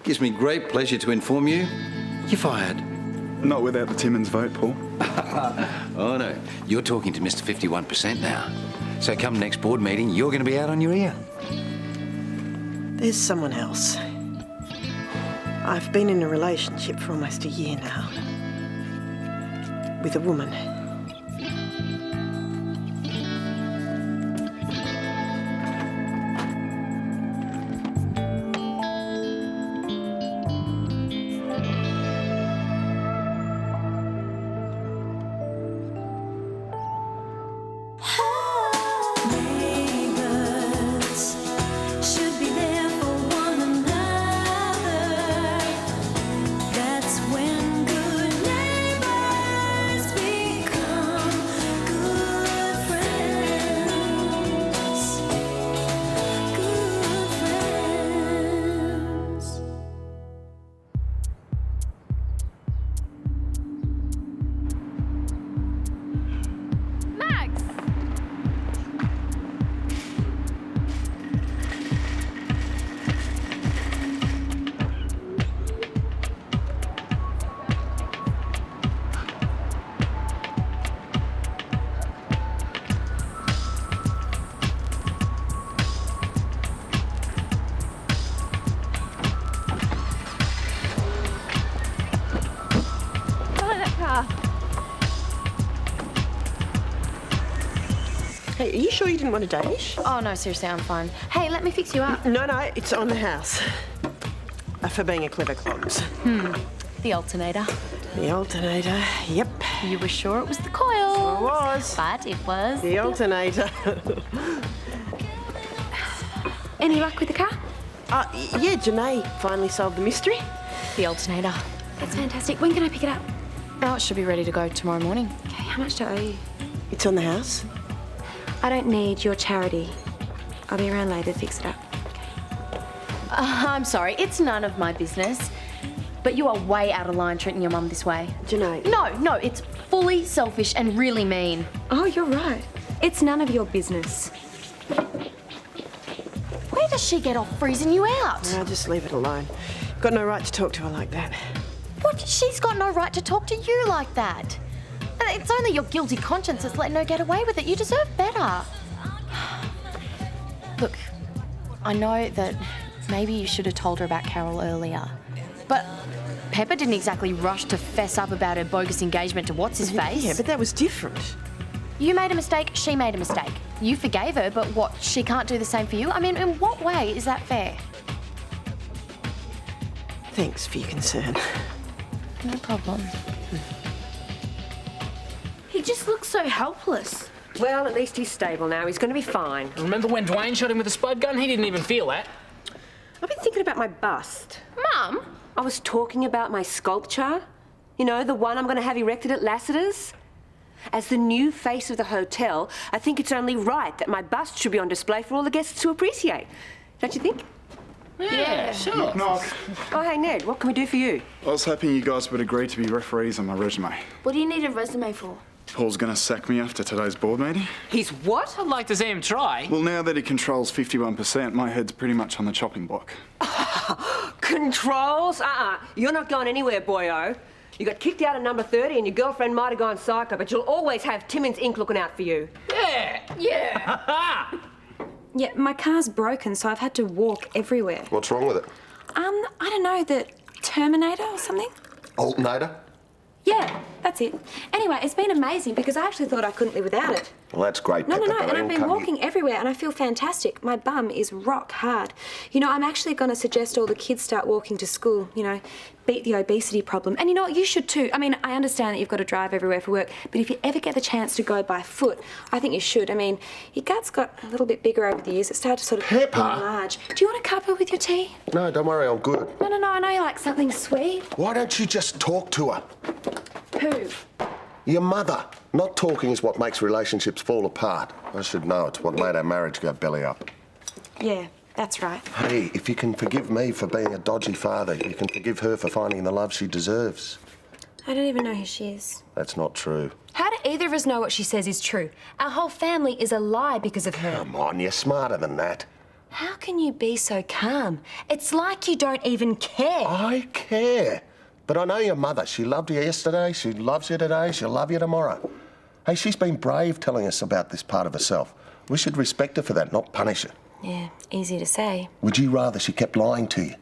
Gives me great pleasure to inform you, you're fired. Not without the Timmins vote, Paul. Oh, no. You're talking to Mr. 51% now. So come next board meeting, you're going to be out on your ear. There's someone else. I've been in a relationship for almost a year now. With a woman. Hey, are you sure you didn't want a Danish? Oh, no, seriously, I'm fine. Hey, let me fix you up. No, it's on the house. For being a clever clogs. The alternator. The alternator, yep. You were sure it was the coil. I was. But it was... The alternator. Any luck with the car? Yeah, Janae finally solved the mystery. The alternator. That's fantastic. When can I pick it up? Oh, it should be ready to go tomorrow morning. Okay, how much do I owe you? It's on the house. I don't need your charity. I'll be around later to fix it up. I'm sorry, it's none of my business. But you are way out of line treating your mum this way. Janae. No, it's fully selfish and really mean. Oh, you're right. It's none of your business. Where does she get off freezing you out? No, just leave it alone. Got no right to talk to her like that. What? She's got no right to talk to you like that. It's only your guilty conscience that's letting her get away with it. You deserve better. Look, I know that maybe you should have told her about Carole earlier, but Pepper didn't exactly rush to fess up about her bogus engagement to what's-his-face. Yeah, but that was different. You made a mistake, she made a mistake. You forgave her, but what, she can't do the same for you? I mean, in what way is that fair? Thanks for your concern. No problem. He just looks so helpless. Well, at least he's stable now. He's going to be fine. Remember when Dwayne shot him with a spud gun? He didn't even feel that. I've been thinking about my bust. Mum? I was talking about my sculpture. You know, the one I'm going to have erected at Lassiter's. As the new face of the hotel, I think it's only right that my bust should be on display for all the guests to appreciate. Don't you think? Yeah, sure. Knock, knock. Oh, hey, Ned, what can we do for you? I was hoping you guys would agree to be referees on my resume. What do you need a resume for? Paul's going to sack me after today's board meeting. He's what? I'd like to see him try. Well, now that he controls 51%, my head's pretty much on the chopping block. Controls? You're not going anywhere, boyo. You got kicked out of number 30 and your girlfriend might have gone psycho, but you'll always have Timmins Inc. looking out for you. Yeah. Yeah, my car's broken, so I've had to walk everywhere. What's wrong with it? I don't know, the Terminator or something? Alternator? Yeah, that's it. Anyway, it's been amazing because I actually thought I couldn't live without it. Well, that's great, No, Pepper, and but I I've didn't been come walking everywhere and I feel fantastic. My bum is rock hard. You know, I'm actually going to suggest all the kids start walking to school, you know, beat the obesity problem. And you know what, you should too. I mean, I understand that you've got to drive everywhere for work, but if you ever get the chance to go by foot, I think you should. I mean, your gut's got a little bit bigger over the years. It started to sort of enlarge. Do you want a cuppa with your tea? No, don't worry, I'm good. No, I know you like something sweet. Why don't you just talk to her? Who? Your mother. Not talking is what makes relationships fall apart. I should know it's what made our marriage go belly up. Yeah, that's right. Hey, if you can forgive me for being a dodgy father, you can forgive her for finding the love she deserves. I don't even know who she is. That's not true. How do either of us know what she says is true? Our whole family is a lie because of her. Come on, you're smarter than that. How can you be so calm? It's like you don't even care. I care. But I know your mother. She loved you yesterday, she loves you today, she'll love you tomorrow. Hey, she's been brave telling us about this part of herself. We should respect her for that, not punish her. Yeah, easy to say. Would you rather she kept lying to you?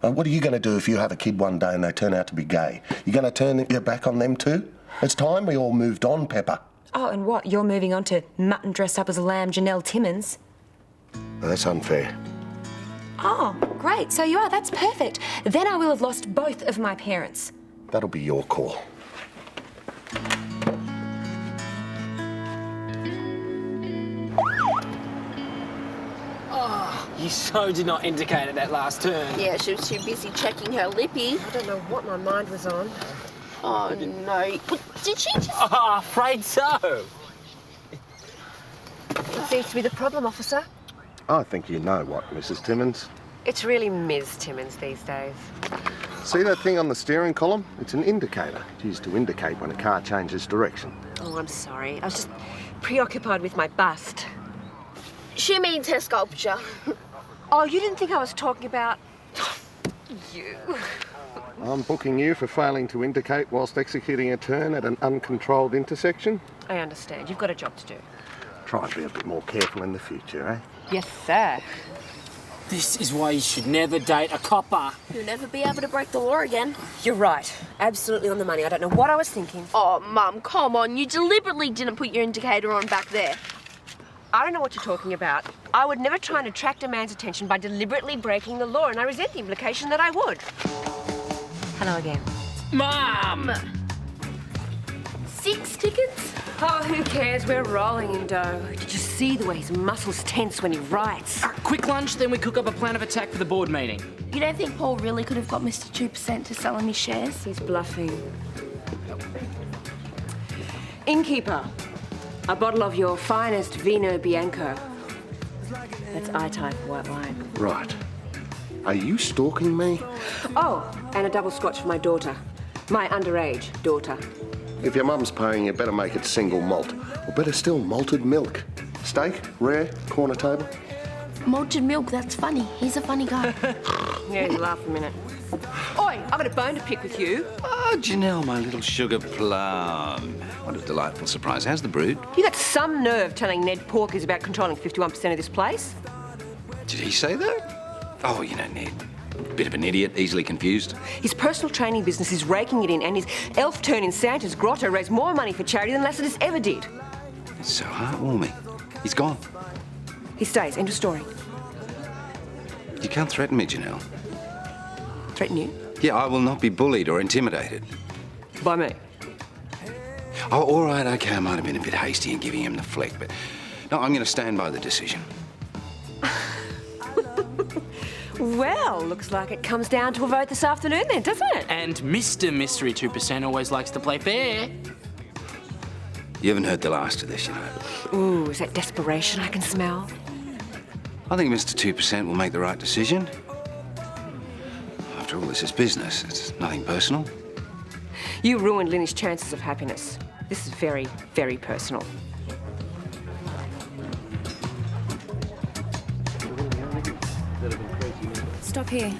What are you going to do if you have a kid one day and they turn out to be gay? You going to turn your back on them too? It's time we all moved on, Pepper. Oh, and what? You're moving on to mutton dressed up as a lamb, Janelle Timmins? That's unfair. Oh, great. So you are. That's perfect. Then I will have lost both of my parents. That'll be your call. You so did not indicate at that last turn. Yeah, she was too busy checking her lippy. I don't know what my mind was on. Oh, no. Did she just... Oh, afraid so. What seems to be the problem, officer? I think you know what, Mrs. Timmins. It's really Ms. Timmins these days. See that thing on the steering column? It's an indicator. It's used to indicate when a car changes direction. Oh, I'm sorry. I was just preoccupied with my bust. She means her sculpture. Oh, you didn't think I was talking about... you. I'm booking you for failing to indicate whilst executing a turn at an uncontrolled intersection. I understand. You've got a job to do. Try and be a bit more careful in the future, eh? Yes, sir. This is why you should never date a copper. You'll never be able to break the law again. You're right. Absolutely on the money. I don't know what I was thinking. Oh, Mum, come on. You deliberately didn't put your indicator on back there. I don't know what you're talking about. I would never try and attract a man's attention by deliberately breaking the law, and I resent the implication that I would. Hello again. Mum! 6 tickets? Oh, who cares? We're rolling in dough. Did you see the way his muscles tense when he writes? Quick lunch, then we cook up a plan of attack for the board meeting. You don't think Paul really could have got Mr. 2% to sell him his shares? He's bluffing. Innkeeper, a bottle of your finest Vino Bianco. That's I-type white wine. Right. Are you stalking me? Oh, and a double scotch for my daughter. My underage daughter. If your mum's paying, you better make it single malt. Or better still, malted milk. Steak, rare, corner table. Malted milk, that's funny. He's a funny guy. Yeah, he's laugh a minute. Oi, I've got a bone to pick with you. Oh, Janelle, my little sugar plum. What a delightful surprise. How's the brood? You got some nerve telling Ned Pork is about controlling 51% of this place. Did he say that? Oh, you know, Ned. Bit of an idiot, easily confused. His personal training business is raking it in, and his elf turn in Santa's grotto raised more money for charity than Lassiter's ever did. It's so heartwarming. He's gone. He stays. End of story. You can't threaten me, Janelle. Threaten you? Yeah, I will not be bullied or intimidated. By me? Oh, all right, okay, I might have been a bit hasty in giving him the flick, but no, I'm going to stand by the decision. Well, looks like it comes down to a vote this afternoon then, doesn't it? And Mr. Mystery 2% always likes to play fair. You haven't heard the last of this, you know. Ooh, is that desperation I can smell? I think Mr. 2% will make the right decision. After all, this is business. It's nothing personal. You ruined Linny's chances of happiness. This is very, very personal. Stop here.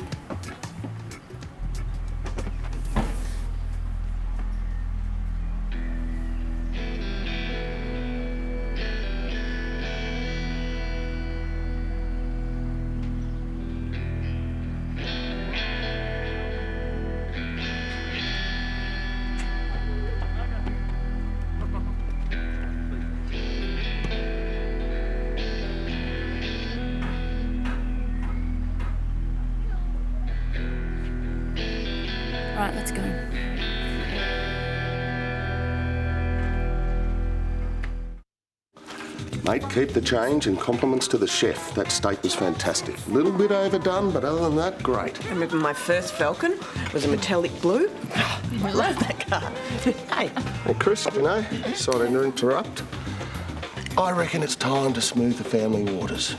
Right, let's go. Mate, keep the change and compliments to the chef. That steak was fantastic. A little bit overdone, but other than that, great. I remember my first Falcon was a metallic blue. I love that car. Hey. Well, Chris, you know, sorry to interrupt. I reckon it's time to smooth the family waters.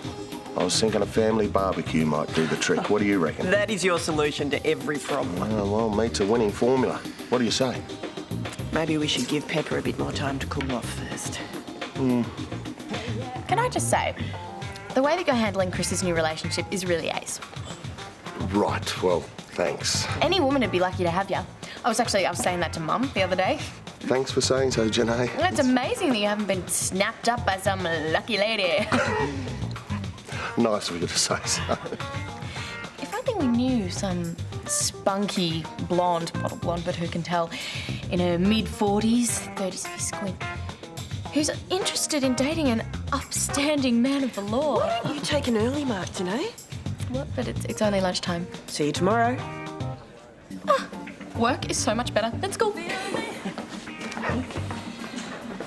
I was thinking a family barbecue might do the trick. What do you reckon? That is your solution to every problem. Oh, well, meat's a winning formula. What do you say? Maybe we should give Pepper a bit more time to cool off first. Can I just say, The way that you're handling Chris's new relationship is really ace. Right, well, thanks. Any woman would be lucky to have you. I was saying that to Mum the other day. Thanks for saying so, Janae. It's amazing that you haven't been snapped up by some lucky lady. Nice of you to say so. If only we knew some spunky blonde, bottle blonde, but who can tell, in her mid-40s, 30s if you squint, who's interested in dating an upstanding man of the law. Why don't you take an early mark, Janae? What? But it's only lunchtime. See you tomorrow. Work is so much better than school.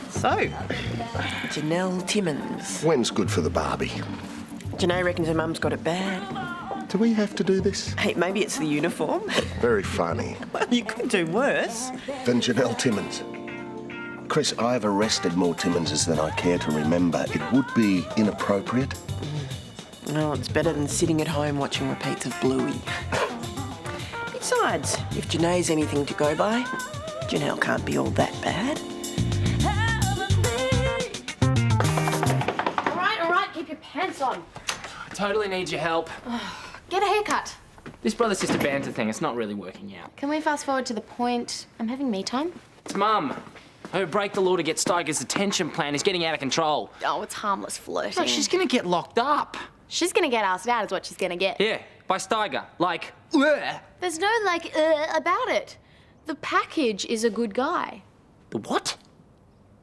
So, Janelle Timmins. When's good for the Barbie? Janae reckons her mum's got it bad. Do we have to do this? Hey, maybe it's the uniform. Very funny. Well, you could do worse. Than Janelle Timmins. Chris, I have arrested more Timmonses than I care to remember. It would be inappropriate. No, it's better than sitting at home watching repeats of Bluey. Besides, if Janae's anything to go by, Janelle can't be all that bad. All right, keep your pants on. I totally need your help. Get a haircut. This brother-sister banter thing, it's not really working out. Can we fast forward to the point? I'm having me time. It's Mum. Her break the law to get Steiger's attention plan is getting out of control. Oh, it's harmless flirting. No, she's gonna get locked up. She's gonna get asked out is what she's gonna get. Yeah, by Steiger. Like, There's no about it. The package is a good guy. The what?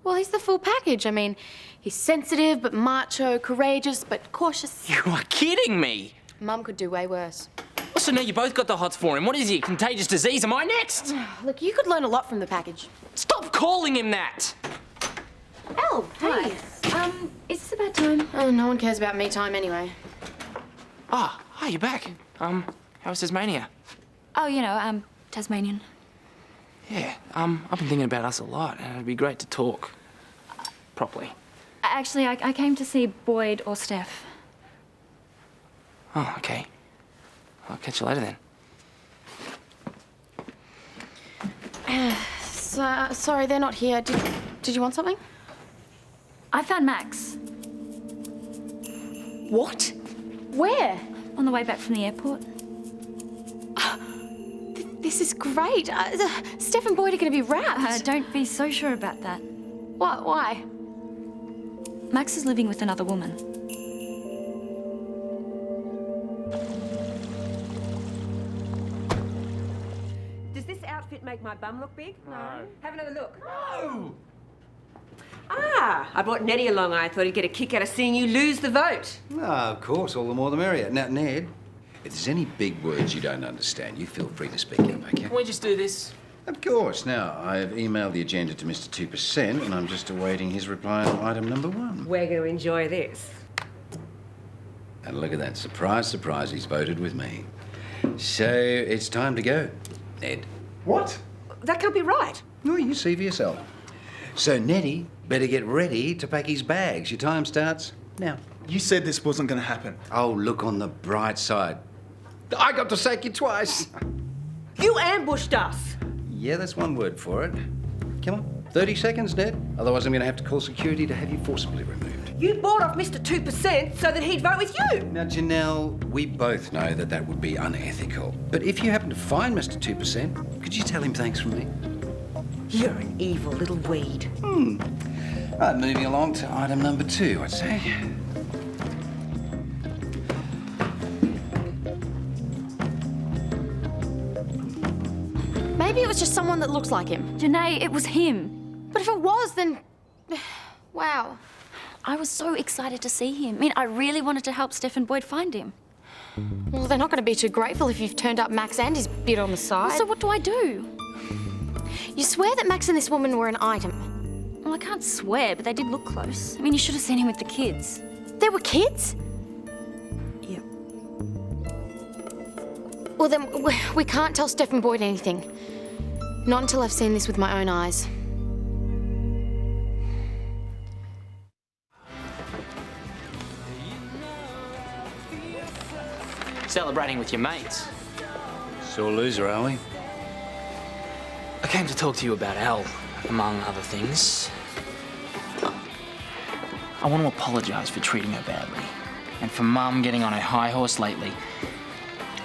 Well, he's the full package. I mean, he's sensitive but macho, courageous but cautious. You are kidding me. Mum could do way worse. So now you both got the hots for him. What is he, a contagious disease? Am I next? Look, you could learn a lot from the package. Stop calling him that! Elle, hey. Is this about time? Oh, no one cares about me time anyway. Ah, hi, you're back. How's Tasmania? Oh, you know, Tasmanian. Yeah, I've been thinking about us a lot, and it'd be great to talk. Properly. Actually, I came to see Boyd or Steph. Oh, okay. I'll catch you later then. Sorry, they're not here. Did you want something? I found Max. What? Where? On the way back from the airport. This is great. Steph and Boyd are going to be wrapped. Don't be so sure about that. What? Why? Max is living with another woman. Does this outfit make my bum look big? No. Have another look. No! Ah, I brought Nettie along. I thought he'd get a kick out of seeing you lose the vote. Ah, of course, all the more the merrier. Now, Ned, if there's any big words you don't understand, you feel free to speak up, okay? Can we just do this? Of course. Now, I've emailed the agenda to Mr. 2%, and I'm just awaiting his reply on item number 1. We're going to enjoy this. And look at that. Surprise, surprise, he's voted with me. So, it's time to go, Ned. What? That can't be right. No, you see for yourself. So, Neddy, better get ready to pack his bags. Your time starts now. You said this wasn't going to happen. Oh, look on the bright side. I got to sack you twice. You ambushed us. Yeah, that's one word for it. Come on, 30 seconds, Ned. Otherwise, I'm going to have to call security to have you forcibly removed. You bought off Mr. 2% so that he'd vote with you. Now, Janelle, we both know that that would be unethical. But if you happen to find Mr. 2%, could you tell him thanks from me? You're an evil little weed. Right, moving along to item number 2, I'd say. Maybe it was just someone that looks like him. Janae, it was him. But if it was, then... Wow. I was so excited to see him. I mean, I really wanted to help Steph and Boyd find him. Well, they're not going to be too grateful if you've turned up Max and his bit on the side. So what do I do? You swear that Max and this woman were an item? Well, I can't swear, but they did look close. I mean, you should have seen him with the kids. There were kids? Yeah. Well, then we can't tell Steph and Boyd anything. Not until I've seen this with my own eyes. Celebrating with your mates. Sore loser, are we? I came to talk to you about Elle, among other things. I want to apologise for treating her badly. And for Mum getting on her high horse lately.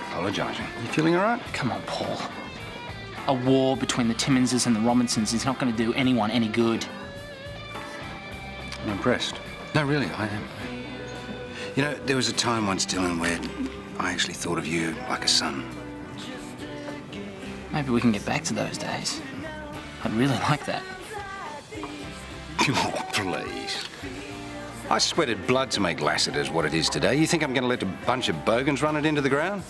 Apologising. You feeling all right? Come on, Paul. A war between the Timminses and the Robinsons is not going to do anyone any good. I'm impressed. No, really, I am. You know, there was a time once, Dylan, where I actually thought of you like a son. Maybe we can get back to those days. I'd really like that. Oh, please. I sweated blood to make Lassiter's what it is today. You think I'm going to let a bunch of bogans run it into the ground?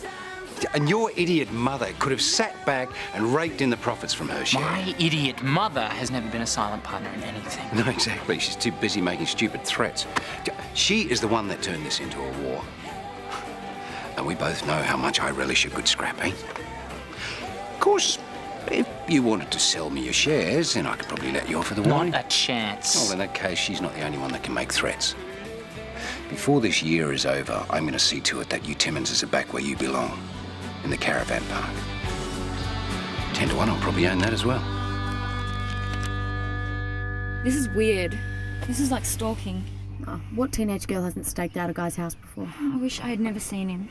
And your idiot mother could have sat back and raked in the profits from her share. My idiot mother has never been a silent partner in anything. No, exactly. She's too busy making stupid threats. She is the one that turned this into a war. And we both know how much I relish a good scrap, eh? Of course, if you wanted to sell me your shares, then I could probably let you off with a warning. Not a chance. Well, in that case, she's not the only one that can make threats. Before this year is over, I'm going to see to it that you Timmonses are back where you belong, in the caravan park. 10 to 1, I'll probably own that as well. This is weird. This is like stalking. Oh, what teenage girl hasn't staked out a guy's house before? I wish I had never seen him.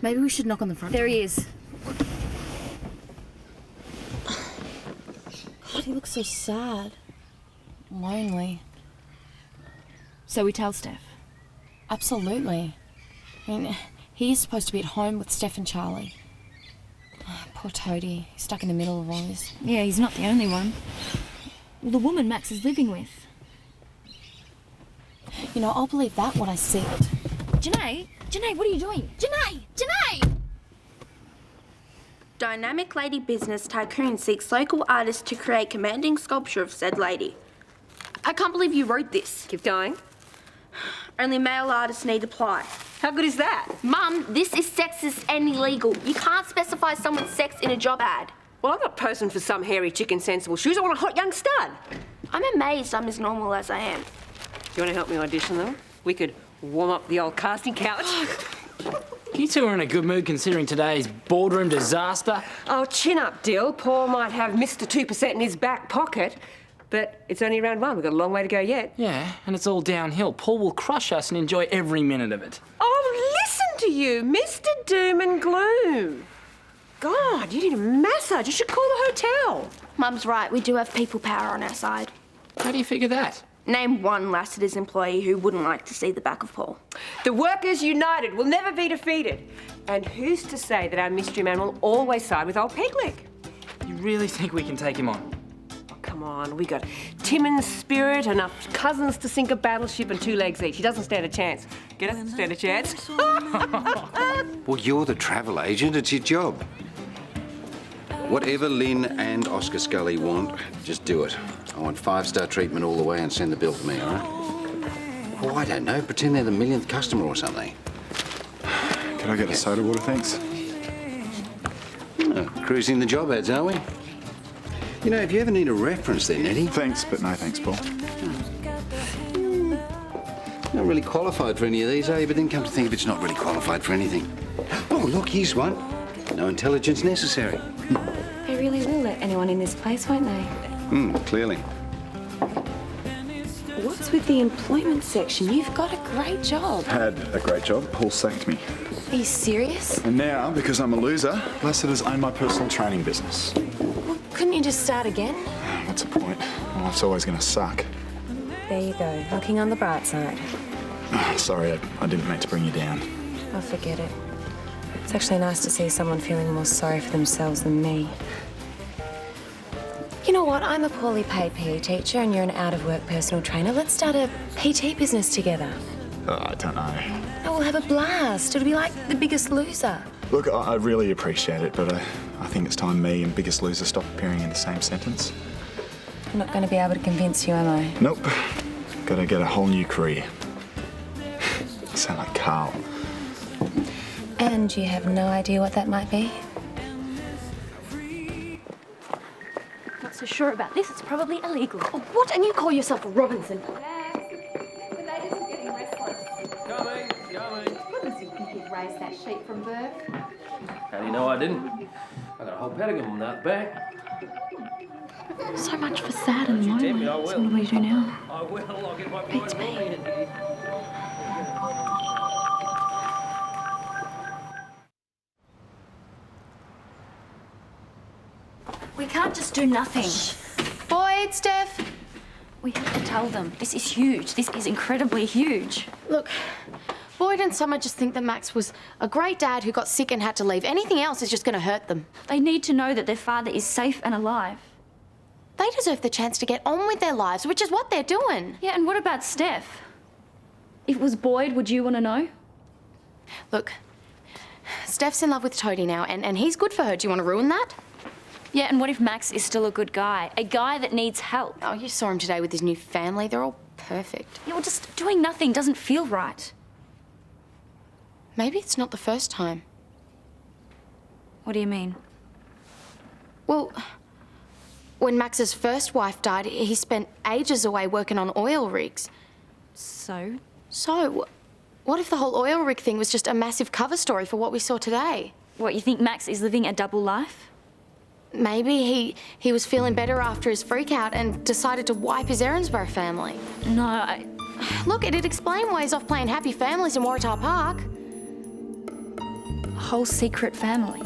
Maybe we should knock on the front There door. he is. God, he looks so sad. Lonely. So we tell Steph. Absolutely. I mean, he is supposed to be at home with Steph and Charlie. Oh, poor Toadie. He's stuck in the middle of all this. Yeah, he's not the only one. Well, the woman Max is living with. You know, I'll believe that when I see it. Janae? Janae, what are you doing? Janae! Janae! Dynamic lady business tycoon seeks local artists to create commanding sculpture of said lady. I can't believe you wrote this. Keep going. Only male artists need apply. How good is that? Mum, this is sexist and illegal. You can't specify someone's sex in a job ad. Well, I'm not posing for some hairy chicken sensible shoes. I want a hot young stud. I'm amazed I'm as normal as I am. You want to help me audition them? We could warm up the old casting couch. You two are in a good mood considering today's boardroom disaster. Oh, chin up, Dill. Paul might have Mr. 2% in his back pocket, but it's only round one. We've got a long way to go yet. Yeah, and it's all downhill. Paul will crush us and enjoy every minute of it. Oh, listen to you, Mr. Doom and Gloom. God, you need a massage. You should call the hotel. Mum's right, we do have people power on our side. How do you figure that? Name one Lassiter's employee who wouldn't like to see the back of Paul. The workers united will never be defeated. And who's to say that our mystery man will always side with old Pegleg? You really think we can take him on? Oh, come on, we got Timmins' spirit, enough cousins to sink a battleship and 2 legs each. He doesn't stand a chance. Get it? Stand a chance? Well, you're the travel agent. It's your job. Whatever Lynn and Oscar Scully want, just do it. I want 5-star treatment all the way and send the bill to me, all right? Oh, I don't know. Pretend they're the millionth customer or something. Could I get a soda water, thanks? Oh, cruising the job ads, are we? You know, if you ever need a reference then, Eddie. Thanks, but no thanks, Paul. Not really qualified for any of these, are you? But then come to think of it, it's not really qualified for anything. Oh, look, here's one. No intelligence necessary. They really will let anyone in this place, won't they? Clearly. What's with the employment section? You've got a great job. Had a great job. Paul sacked me. Are you serious? And now, because I'm a loser, Lassiter's own my personal training business. Well, couldn't you just start again? What's the point? My life's always going to suck. There you go, looking on the bright side. Sorry, I didn't mean to bring you down. I'll forget it. It's actually nice to see someone feeling more sorry for themselves than me. You know what? I'm a poorly paid PE teacher and you're an out-of-work personal trainer. Let's start a PT business together. I don't know. Oh, we'll have a blast. It'll be like The Biggest Loser. Look, I really appreciate it, but I think it's time me and Biggest Loser stop appearing in the same sentence. I'm not going to be able to convince you, am I? Nope. Gotta get a whole new career. You sound like Carl. And you have no idea what that might be? Not so sure about this. It's probably illegal. Oh, what? And you call yourself a Robinson? Raised that sheep from birth. How do you know I didn't? I got a whole paddock of them out back. So much for sad and lonely. So what do we do now? I will. I'll get my Beats me. We can't just do nothing. Boyd, Steph. We have to tell them. This is huge. This is incredibly huge. Look, Boyd and Summer just think that Max was a great dad who got sick and had to leave. Anything else is just going to hurt them. They need to know that their father is safe and alive. They deserve the chance to get on with their lives, which is what they're doing. Yeah, and what about Steph? If it was Boyd, would you want to know? Look, Steph's in love with Toadie now, and he's good for her. Do you want to ruin that? Yeah, and what if Max is still a good guy? A guy that needs help? Oh, you saw him today with his new family. They're all perfect. Yeah, well, just doing nothing doesn't feel right. Maybe it's not the first time. What do you mean? Well, when Max's first wife died, he spent ages away working on oil rigs. So? So, what if the whole oil rig thing was just a massive cover story for what we saw today? What, you think Max is living a double life? Maybe he was feeling better after his freak out and decided to wipe his Erinsborough family. No, Look, it'd explain why he's off playing Happy Families in Waratah Park. A whole secret family.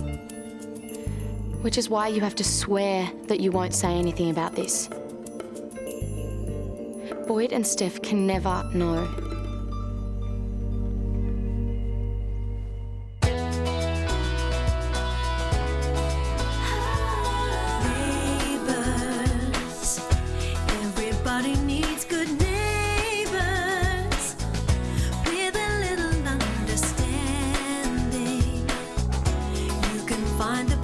Which is why you have to swear that you won't say anything about this. Boyd and Steph can never know. Neighbours, everybody needs good neighbours with a little understanding. You can find the